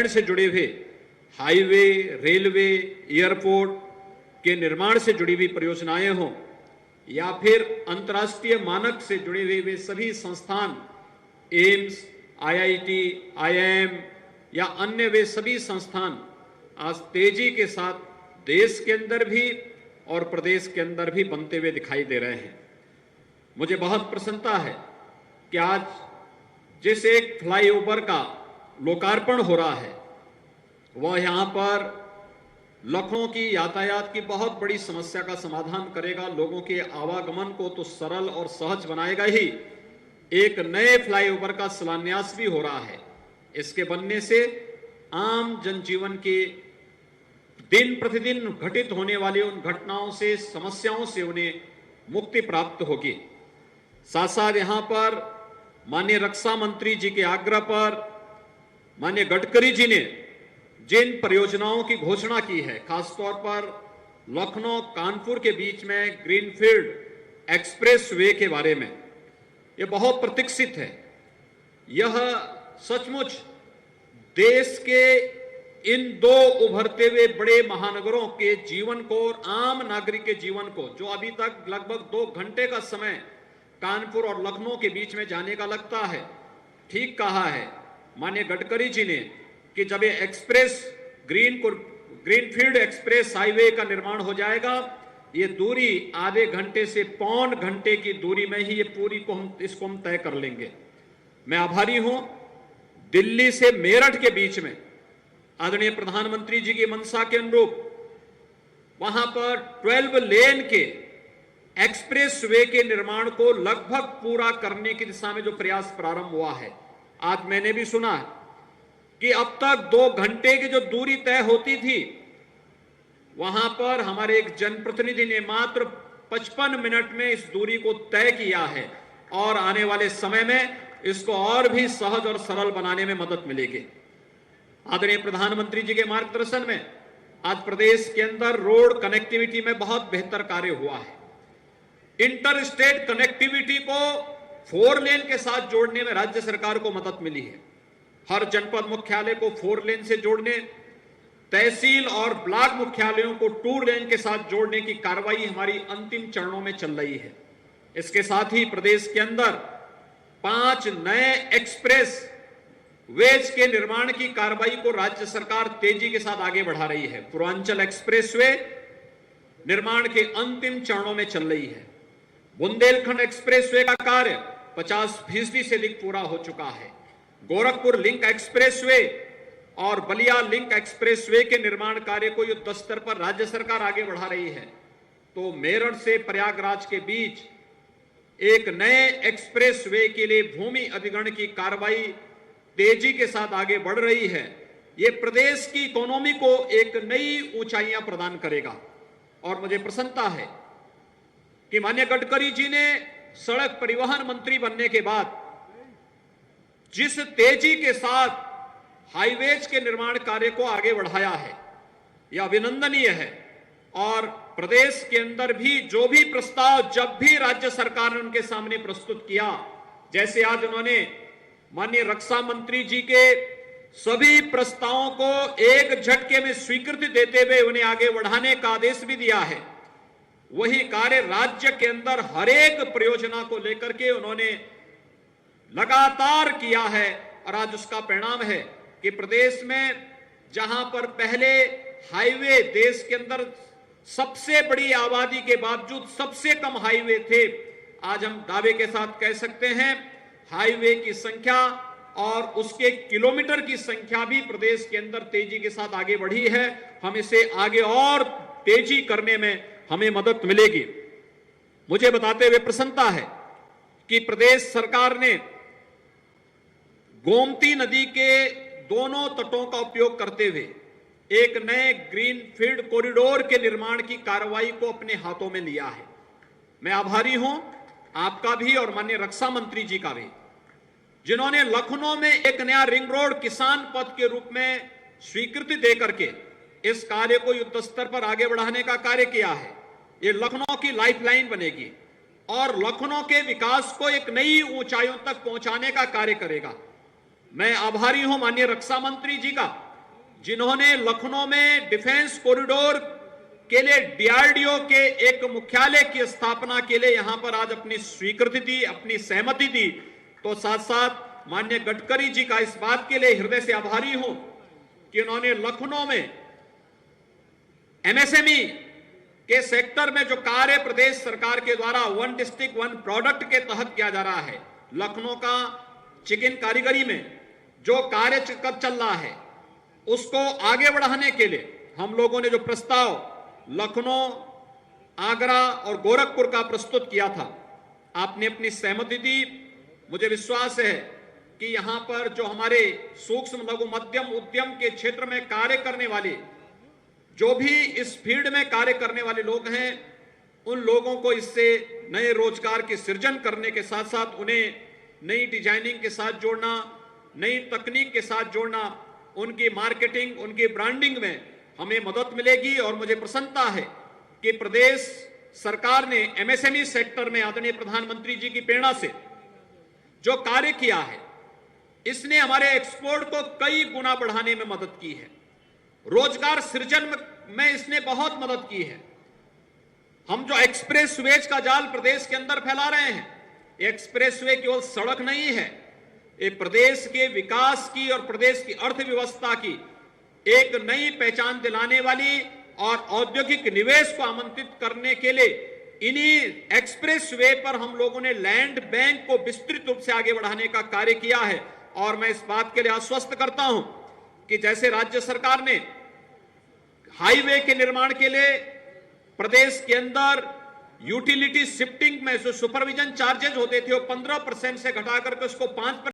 Broadband से जुड़े हुए हाईवे, रेलवे, एयरपोर्ट के निर्माण से जुड़ी हुई परियोजनाएं हों या फिर अंतर्राष्ट्रीय मानक से जुड़े हुए वे सभी संस्थान, एम्स, आईआईटी, आईआईएम या अन्य वे सभी संस्थान आज तेजी के साथ देश के अंदर भी और प्रदेश के अंदर भी बनते हुए दिखाई दे रहे हैं। मुझे बहुत प्रसन्नता है कि आज जिस एक फ्लाईओवर का लोकार्पण हो रहा है वह यहां पर लखनऊ की यातायात की बहुत बड़ी समस्या का समाधान करेगा, लोगों के आवागमन को तो सरल और सहज बनाएगा ही, एक नए फ्लाईओवर का शिलान्यास भी हो रहा है। इसके बनने से आम जनजीवन के दिन प्रतिदिन घटित होने वाली उन घटनाओं से, समस्याओं से उन्हें मुक्ति प्राप्त होगी। साथ साथ यहां पर माननीय रक्षा मंत्री जी के आग्रह पर माननीय गडकरी जी ने जिन परियोजनाओं की घोषणा की है, खासतौर पर लखनऊ कानपुर के बीच में ग्रीनफील्ड एक्सप्रेस वे के बारे में, यह बहुत प्रतीक्षित है। यह सचमुच देश के इन दो उभरते हुए बड़े महानगरों के जीवन को और आम नागरिक के जीवन को, जो अभी तक लगभग 2 घंटे का समय कानपुर और लखनऊ के बीच में जाने का लगता है, ठीक कहा है माननीय गडकरी जी ने कि जब ये एक्सप्रेस ग्रीनफील्ड एक्सप्रेस हाईवे का निर्माण हो जाएगा, ये दूरी आधे घंटे से पौन घंटे की दूरी में ही ये पूरी को इसको हम तय कर लेंगे। मैं आभारी हूं दिल्ली से मेरठ के बीच में आदरणीय प्रधानमंत्री जी की मंशा के अनुरूप वहां पर 12 लेन के एक्सप्रेस वे के निर्माण को लगभग पूरा करने की दिशा में जो प्रयास प्रारंभ हुआ है। आज मैंने भी सुना है कि अब तक 2 घंटे की जो दूरी तय होती थी, वहां पर हमारे एक जनप्रतिनिधि ने मात्र 55 मिनट में इस दूरी को तय किया है और आने वाले समय में इसको और भी सहज और सरल बनाने में मदद मिलेगी। आदरणीय प्रधानमंत्री जी के मार्गदर्शन में आज प्रदेश के अंदर रोड कनेक्टिविटी में बहुत बेहतर कार्य हुआ है। इंटर स्टेट कनेक्टिविटी को 4 लेन के साथ जोड़ने में राज्य सरकार को मदद मिली है। हर जनपद मुख्यालय को 4 लेन से जोड़ने, तहसील और ब्लॉक मुख्यालयों को 2 लेन के साथ जोड़ने की कार्रवाई हमारी अंतिम चरणों में चल रही है। इसके साथ ही प्रदेश के अंदर 5 नए एक्सप्रेस वेज के निर्माण की कार्रवाई को राज्य सरकार तेजी के साथ आगे बढ़ा रही है। पूर्वांचल एक्सप्रेसवे निर्माण के अंतिम चरणों में चल रही है। बुंदेलखंड एक्सप्रेसवे का कार्य 50% से अधिक पूरा हो चुका है। गोरखपुर लिंक एक्सप्रेसवे और बलिया लिंक एक्सप्रेसवे के निर्माण कार्य को युद्ध स्तर पर राज्य सरकार आगे बढ़ा रही है। तो मेरठ से प्रयागराज के बीच एक नए एक्सप्रेसवे के लिए भूमि अधिग्रहण की कार्रवाई तेजी के साथ आगे बढ़ रही है। यह प्रदेश की इकोनॉमी को एक नई ऊंचाइयां प्रदान करेगा और मुझे प्रसन्नता है कि माननीय गडकरी जी ने सड़क परिवहन मंत्री बनने के बाद जिस तेजी के साथ हाईवेज के निर्माण कार्य को आगे बढ़ाया है, यह अभिनंदनीय है। और प्रदेश के अंदर भी जो भी प्रस्ताव जब भी राज्य सरकार ने उनके सामने प्रस्तुत किया, जैसे आज उन्होंने माननीय रक्षा मंत्री जी के सभी प्रस्तावों को एक झटके में स्वीकृति देते हुए उन्हें आगे बढ़ाने का आदेश भी दिया है, वही कार्य राज्य के अंदर हर एक परियोजना को लेकर के उन्होंने लगातार किया है। और आज उसका परिणाम है कि प्रदेश में जहां पर पहले हाईवे देश के अंदर सबसे बड़ी आबादी के बावजूद सबसे कम हाईवे थे, आज हम दावे के साथ कह सकते हैं हाईवे की संख्या और उसके किलोमीटर की संख्या भी प्रदेश के अंदर तेजी के साथ आगे बढ़ी है। हम इसे आगे और तेजी करने में हमें मदद मिलेगी। मुझे बताते हुए प्रसन्नता है कि प्रदेश सरकार ने गोमती नदी के दोनों तटों का उपयोग करते हुए एक नए ग्रीनफील्ड कॉरिडोर के निर्माण की कार्रवाई को अपने हाथों में लिया है। मैं आभारी हूं आपका भी और माननीय रक्षा मंत्री जी का भी, जिन्होंने लखनऊ में एक नया रिंग रोड किसान पथ के रूप में स्वीकृति देकर के इस कार्य को युद्ध स्तर पर आगे बढ़ाने का कार्य किया है। ये लखनऊ की लाइफलाइन बनेगी और लखनऊ के विकास को एक नई ऊंचाइयों तक पहुंचाने का कार्य करेगा। मैं आभारी हूं माननीय रक्षा मंत्री जी का जिन्होंने लखनऊ में डिफेंस कॉरिडोर के लिए डीआरडीओ के एक मुख्यालय की स्थापना के लिए यहां पर आज अपनी स्वीकृति दी, अपनी सहमति दी, तो साथ साथ माननीय गडकरी जी का इस बात के लिए हृदय से आभारी हूं कि उन्होंने लखनऊ में एमएसएमई के सेक्टर में जो कार्य प्रदेश सरकार के द्वारा वन डिस्ट्रिक्ट वन प्रोडक्ट के तहत किया जा रहा है, लखनऊ का चिकन कारीगरी में जो कार्य चल रहा है उसको आगे बढ़ाने के लिए हम लोगों ने जो प्रस्ताव लखनऊ, आगरा और गोरखपुर का प्रस्तुत किया था, आपने अपनी सहमति दी। मुझे विश्वास है कि यहां पर जो हमारे सूक्ष्म लघु मध्यम उद्यम के क्षेत्र में कार्य करने वाले, जो भी इस फील्ड में कार्य करने वाले लोग हैं, उन लोगों को इससे नए रोजगार के सृजन करने के साथ साथ उन्हें नई डिजाइनिंग के साथ जोड़ना, नई तकनीक के साथ जोड़ना, उनकी मार्केटिंग, उनकी ब्रांडिंग में हमें मदद मिलेगी। और मुझे प्रसन्नता है कि प्रदेश सरकार ने एमएसएमई सेक्टर में आदरणीय प्रधानमंत्री जी की प्रेरणा से जो कार्य किया है, इसने हमारे एक्सपोर्ट को कई गुना बढ़ाने में मदद की है, रोजगार सृजन में इसने बहुत मदद की है। हम जो एक्सप्रेस वेज का जाल प्रदेश के अंदर फैला रहे हैं, एक्सप्रेस वे केवल सड़क नहीं है, ये प्रदेश के विकास की और प्रदेश की अर्थव्यवस्था की एक नई पहचान दिलाने वाली और औद्योगिक निवेश को आमंत्रित करने के लिए इन्हीं एक्सप्रेस वे पर हम लोगों ने लैंड बैंक को विस्तृत रूप से आगे बढ़ाने का कार्य किया है। और मैं इस बात के लिए आश्वस्त करता हूं कि जैसे राज्य सरकार ने हाईवे के निर्माण के लिए प्रदेश के अंदर यूटिलिटी शिफ्टिंग में जो सुपरविजन चार्जेज होते थे वो 15% से घटाकर के उसको 5%